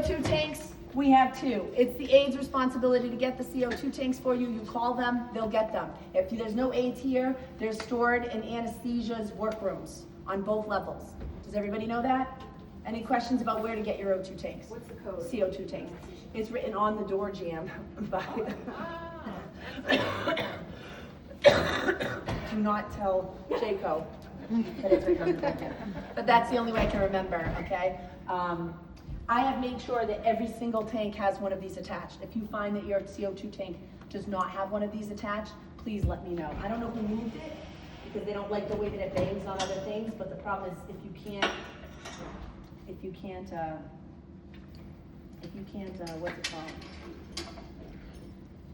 CO2 tanks, we have two. It's the aide's responsibility to get the CO2 tanks for you. You call them, they'll get them. If there's no aides here, they're stored in anesthesia's workrooms on both levels. Does everybody know that? Any questions about where to get your O2 tanks? What's the code? CO2 tanks. It's written on the door jamb. Do not tell Jayco that it's written on the door jamb. But that's the only way I can remember, okay? I have made sure that every single tank has one of these attached. If you find that your CO2 tank does not have one of these attached, please let me know. I don't know who moved it because they don't like the way that it bangs on other things, but the problem is if you can't, what's it called?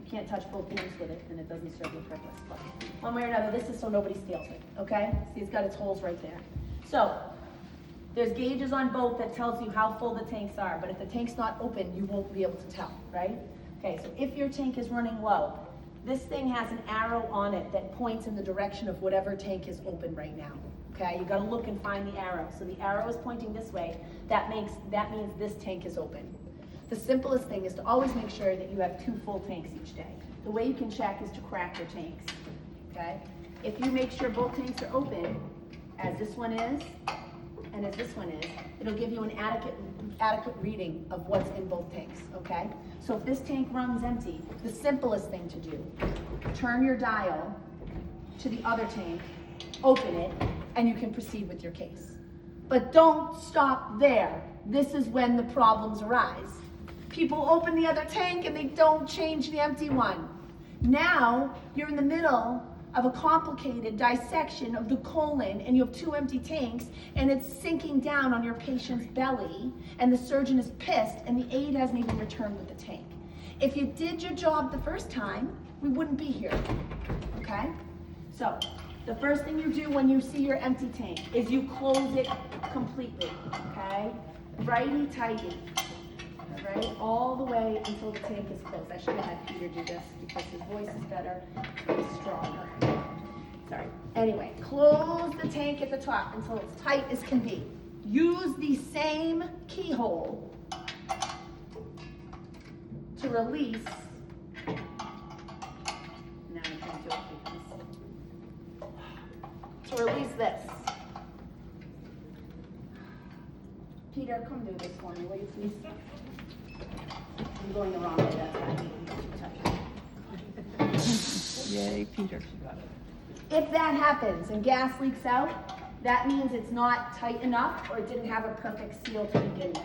You can't touch both things with it, then it doesn't serve your purpose. But one way or another, this is so nobody steals it, okay? See, it's got its holes right there. So, there's gauges on both that tells you how full the tanks are, but if the tank's not open, you won't be able to tell, right? Okay, so if your tank is running low, this thing has an arrow on it that points in the direction of whatever tank is open right now. Okay, you gotta look and find the arrow. So the arrow is pointing this way, that means this tank is open. The simplest thing is to always make sure that you have 2 full tanks each day. The way you can check is to crack your tanks, okay? If you make sure both tanks are open, as this one is, and as this one is, it'll give you an adequate reading of what's in both tanks, okay? So if this tank runs empty, the simplest thing to do, turn your dial to the other tank, open it, and you can proceed with your case. But don't stop there. This is when the problems arise. People open the other tank and they don't change the empty one. Now, you're in the middle of a complicated dissection of the colon and you have 2 empty tanks and it's sinking down on your patient's belly and the surgeon is pissed and the aide hasn't even returned with the tank. If you did your job the first time, we wouldn't be here, okay? So, the first thing you do when you see your empty tank is you close it completely, okay? Righty-tighty, all right? All the way until the tank is closed. I should have had Peter do this because his voice is better, he's stronger. Sorry. Anyway, close the tank at the top until it's tight as can be. Use the same keyhole to release. Now I can't do it. To release this. Peter, come do this for me, will you please? I'm going the wrong way, that's why. Yay, Peter. If that happens and gas leaks out, that means it's not tight enough or it didn't have a perfect seal to begin with.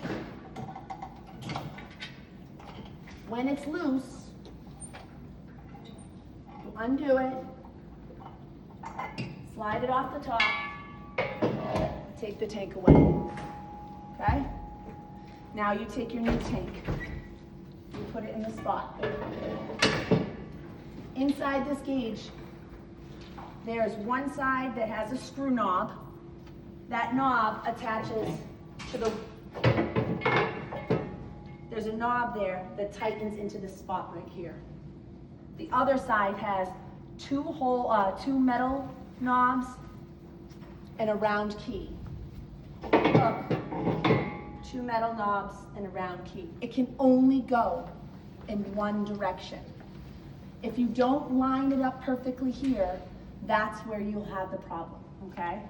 When it's loose, you undo it, slide it off the top, take the tank away, okay? Now you take your new tank, you put it in the spot. Inside this gauge, there's one side that has a screw knob. That knob attaches to the, there's a knob there that tightens into this spot right here. The other side has 2 metal knobs and a round key. Look, 2 metal knobs and a round key. It can only go in one direction. If you don't line it up perfectly here, that's where you'll have the problem, okay?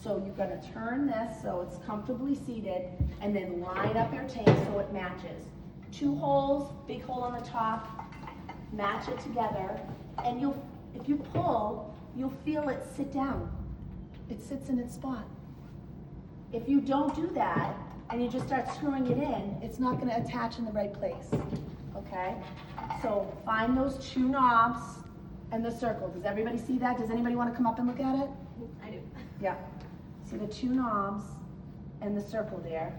So you're gonna turn this so it's comfortably seated and then line up your tank so it matches. 2 holes, big hole on the top, match it together, and if you pull, you'll feel it sit down. It sits in its spot. If you don't do that, and you just start screwing it in, it's not gonna attach in the right place, okay? So find those 2 knobs and the circle. Does everybody see that? Does anybody wanna come up and look at it? I do. Yeah. See the 2 knobs and the circle there.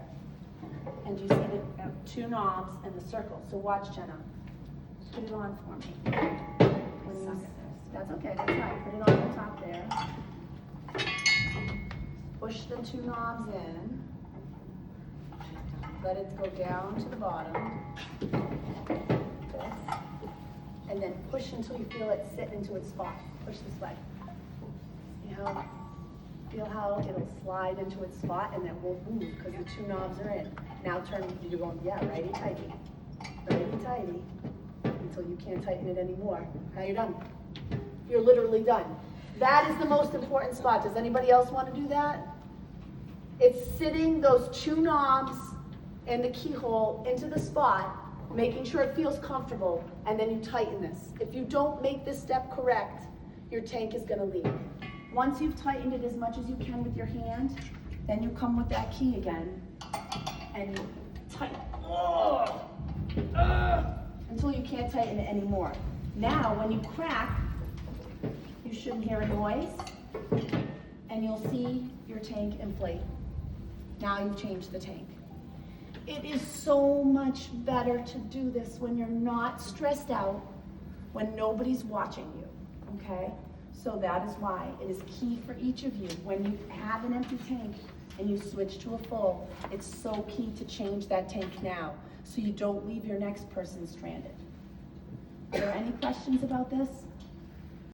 And you see the 2 knobs and the circle. So watch, Jenna. Put it on for me. That's okay, that's fine. Put it on the top there. Push the 2 knobs in. Let it go down to the bottom. This. And then push until you feel it sit into its spot. Push this way. Feel how it'll slide into its spot and then won't move because the 2 knobs are in. Now turn, you're going, yeah, righty-tighty, righty-tighty, until you can't tighten it anymore. Now you're done. You're literally done. That is the most important spot. Does anybody else want to do that? It's sitting those two knobs and the keyhole into the spot, making sure it feels comfortable, and then you tighten this. If you don't make this step correct, your tank is going to leak. Once you've tightened it as much as you can with your hand, then you come with that key again, and you tighten until you can't tighten it anymore. Now, when you crack, you shouldn't hear a noise, and you'll see your tank inflate. Now you've changed the tank. It is so much better to do this when you're not stressed out, when nobody's watching you, okay? So that is why it is key for each of you. When you have an empty tank and you switch to a full, it's so key to change that tank now so you don't leave your next person stranded. Are there any questions about this?